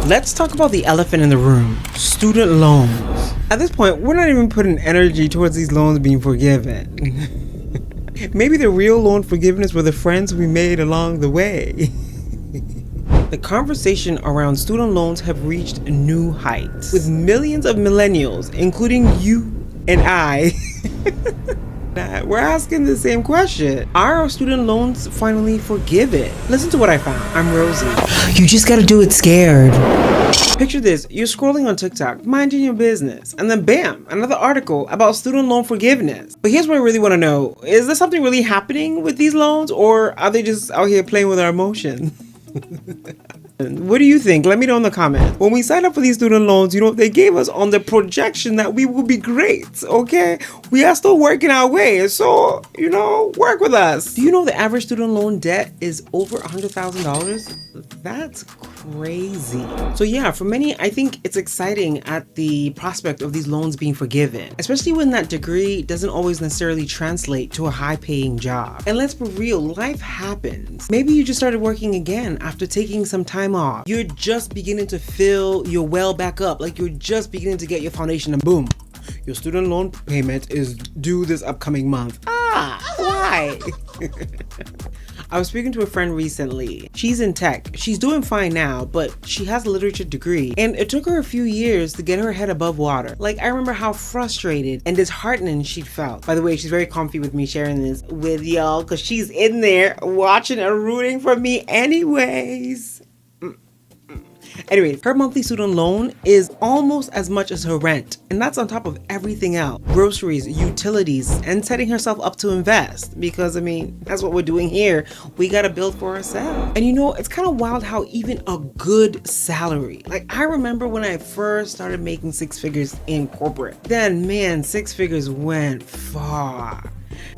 Let's talk about the elephant in the room, student loans. At this point, we're not even putting energy towards these loans being forgiven. Maybe the real loan forgiveness were the friends we made along the way. The conversation around student loans have reached new heights, with millions of millennials, including you and I, we're asking the same question. Are our student loans finally forgiven? Listen to what I found. I'm Rosie. You just gotta do it scared. Picture this, you're scrolling on TikTok, minding your business, and then bam, another article about student loan forgiveness. But here's what I really want to know. Is there something really happening with these loans, or are they just out here playing with our emotions? What do you think? Let me know in the comments. When we signed up for these student loans, you know what they gave us on the projection that we will be great, okay? We are still working our way, so, work with us. Do you know the average student loan debt is over $100,000? That's crazy. So yeah, for many, I think it's exciting at the prospect of these loans being forgiven, especially when that degree doesn't always necessarily translate to a high-paying job. And let's be real, life happens. Maybe you just started working again after taking some time off. You're just beginning to fill your well back up, like you're just beginning to get your foundation, and boom, your student loan payment is due this upcoming month. Why? I was speaking to a friend recently. She's in tech. She's doing fine now, but she has a literature degree, and it took her a few years to get her head above water. Like, I remember how frustrated and disheartened she felt. By the way, she's very comfy with me sharing this with y'all because she's in there watching and rooting for me anyways. Anyways, her monthly student loan is almost as much as her rent, and that's on top of everything else. Groceries, utilities, and setting herself up to invest, because that's what we're doing here. We gotta build for ourselves. And it's kind of wild how even a good salary, like I remember when I first started making six figures in corporate, then man, six figures went far.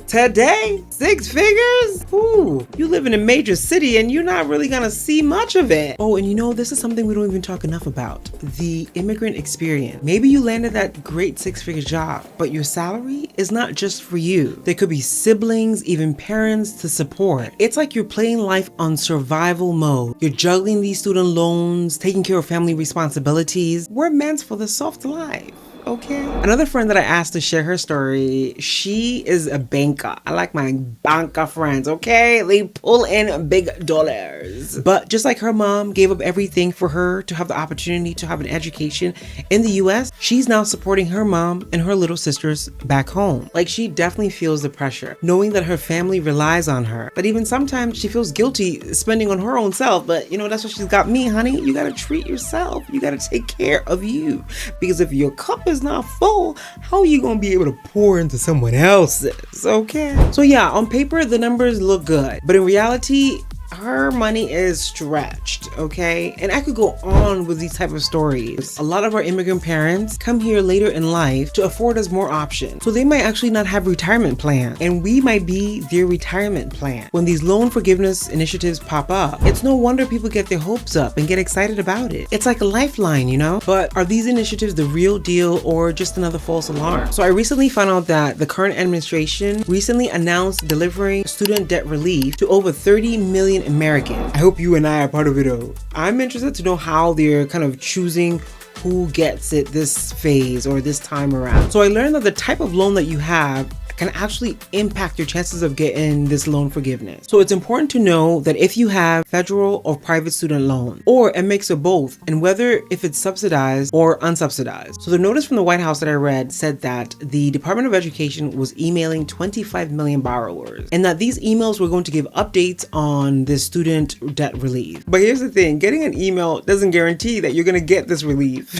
Today, six figures? Ooh, you live in a major city and you're not really gonna see much of it. Oh, and this is something we don't even talk enough about. The immigrant experience. Maybe you landed that great six-figure job, but your salary is not just for you. There could be siblings, even parents to support. It's like you're playing life on survival mode. You're juggling these student loans, taking care of family responsibilities. We're meant for the soft life. Okay. Another friend that I asked to share her story, she is a banker. I like my banker friends, okay? They pull in big dollars. But just like her mom gave up everything for her to have the opportunity to have an education in the US, she's now supporting her mom and her little sisters back home. Like, she definitely feels the pressure, knowing that her family relies on her. But even sometimes she feels guilty spending on her own self. But that's what she's got me, honey. You gotta treat yourself. You gotta take care of you. Because if your cup is not full, how are you gonna be able to pour into someone else's? Okay. So yeah, on paper the numbers look good, but in reality her money is stretched, okay? And I could go on with these type of stories. A lot of our immigrant parents come here later in life to afford us more options. So they might actually not have retirement plans, and we might be their retirement plan. When these loan forgiveness initiatives pop up, it's no wonder people get their hopes up and get excited about it. It's like a lifeline, But are these initiatives the real deal or just another false alarm? So I recently found out that the current administration recently announced delivering student debt relief to over 30 million Americans. I hope you and I are part of it all. I'm interested to know how they're kind of choosing who gets it this phase or this time around. So I learned that the type of loan that you have can actually impact your chances of getting this loan forgiveness. So it's important to know that if you have federal or private student loan, or a mix of both, and whether if it's subsidized or unsubsidized. So the notice from the White House that I read said that the Department of Education was emailing 25 million borrowers, and that these emails were going to give updates on this student debt relief. But here's the thing, getting an email doesn't guarantee that you're gonna get this relief.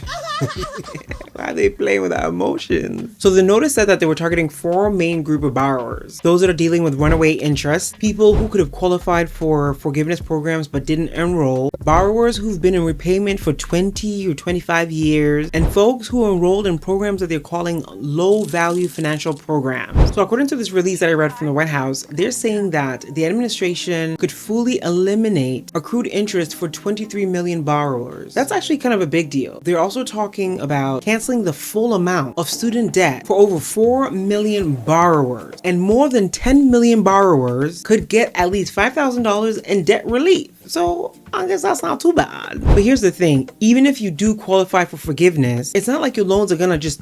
Why are they playing with our emotions? So the notice said that they were targeting four main group of borrowers: those that are dealing with runaway interest, people who could have qualified for forgiveness programs but didn't enroll, borrowers who've been in repayment for 20 or 25 years, and folks who are enrolled in programs that they're calling low value financial programs. So according to this release that I read from the White House, they're saying that the administration could fully eliminate accrued interest for 23 million borrowers. That's actually kind of a big deal. They're also talking about canceling the full amount of student debt for over 4 million borrowers borrowers, and more than 10 million borrowers could get at least $5,000 in debt relief. So I guess that's not too bad. But here's the thing, even if you do qualify for forgiveness, it's not like your loans are gonna just,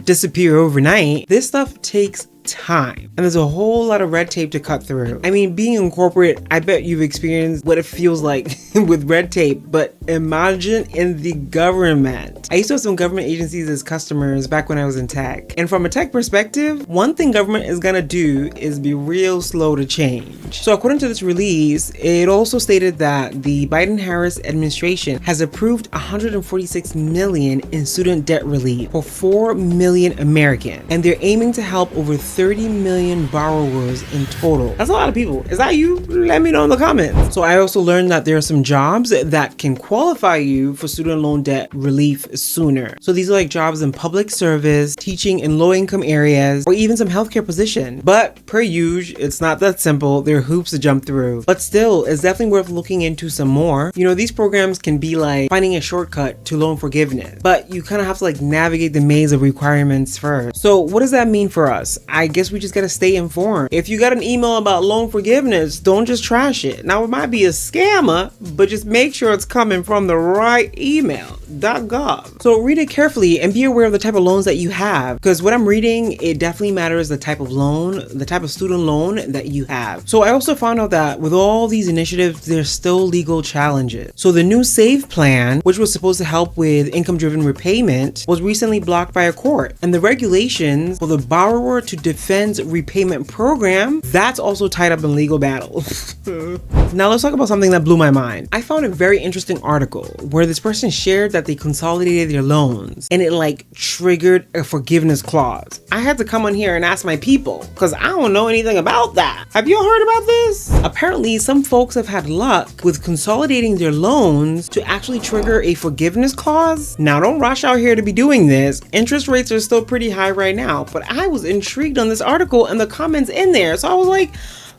disappear overnight. This stuff takes time, and there's a whole lot of red tape to cut through. I mean, being in corporate, I bet you've experienced what it feels like with red tape, but imagine in the government. I used to have some government agencies as customers back when I was in tech, and from a tech perspective, one thing government is gonna do is be real slow to change. So according to this release, it also stated that the Biden-Harris administration has approved $146 million in student debt relief for 4 million Americans, and they're aiming to help over 30 million borrowers in total. That's a lot of people. Is that you? Let me know in the comments. So I also learned that there are some jobs that can qualify you for student loan debt relief sooner. So these are like jobs in public service, teaching in low-income areas, or even some healthcare position. But per usual, it's not that simple. There are hoops to jump through. But still, it's definitely worth looking into some more. These programs can be like finding a shortcut to loan forgiveness, but you kind of have to like navigate the maze of requirements first. So what does that mean for us? I guess we just gotta stay informed. If you got an email about loan forgiveness, don't just trash it. Now, it might be a scammer, but just make sure it's coming from the right email.gov. So read it carefully and be aware of the type of loans that you have, because what I'm reading, it definitely matters the type of loan, the type of student loan that you have. So I also found out that with all these initiatives, there's still legal challenges. So the new SAVE plan, which was supposed to help with income-driven repayment, was recently blocked by a court. And the regulations for the borrower to defense repayment program, that's also tied up in legal battles. Now let's talk about something that blew my mind. I found a very interesting article where this person shared that they consolidated their loans and it like triggered a forgiveness clause. I had to come on here and ask my people because I don't know anything about that. Have you heard about this? Apparently some folks have had luck with consolidating their loans to actually trigger a forgiveness clause. Now don't rush out here to be doing this. Interest rates are still pretty high right now, but I was intrigued on this article and the comments in there. So I was like,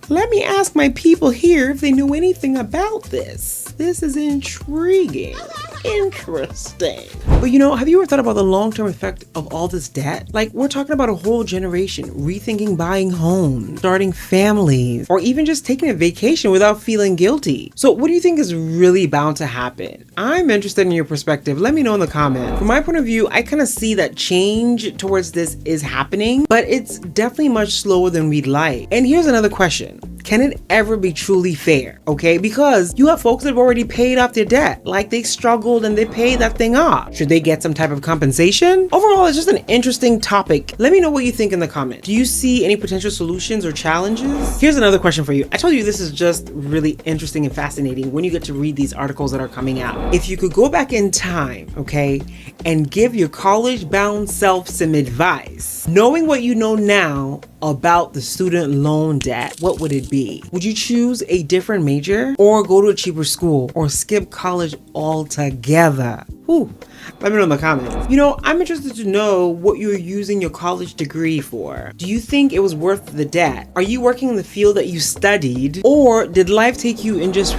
let me ask my people here if they knew anything about this. This is intriguing. Interesting. But have you ever thought about the long-term effect of all this debt? Like, we're talking about a whole generation rethinking buying homes, starting families, or even just taking a vacation without feeling guilty. So what do you think is really bound to happen? I'm interested in your perspective. Let me know in the comments. From my point of view, I kind of see that change towards this is happening, but it's definitely much slower than we'd like. And here's another question. Can it ever be truly fair? Okay, because you have folks that have already paid off their debt, like they struggled and they paid that thing off. Should they get some type of compensation? Overall, it's just an interesting topic. Let me know what you think in the comments. Do you see any potential solutions or challenges? Here's another question for you. I told you this is just really interesting and fascinating when you get to read these articles that are coming out. If you could go back in time, okay, and give your college-bound self some advice, knowing what you know now about the student loan debt, what would it be? Would you choose a different major or go to a cheaper school or skip college altogether? Whew. Let me know in the comments. I'm interested to know what you're using your college degree for. Do you think it was worth the debt? Are you working in the field that you studied, or did life take you in just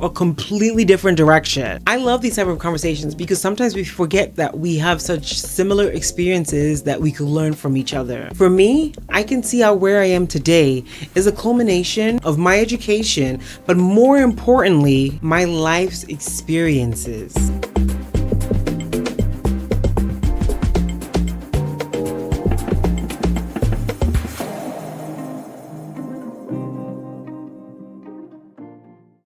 a completely different direction? I love these type of conversations because sometimes we forget that we have such similar experiences that we could learn from each other. For me, I can see how where I am today is a culmination of my education, but more importantly, my life's experiences.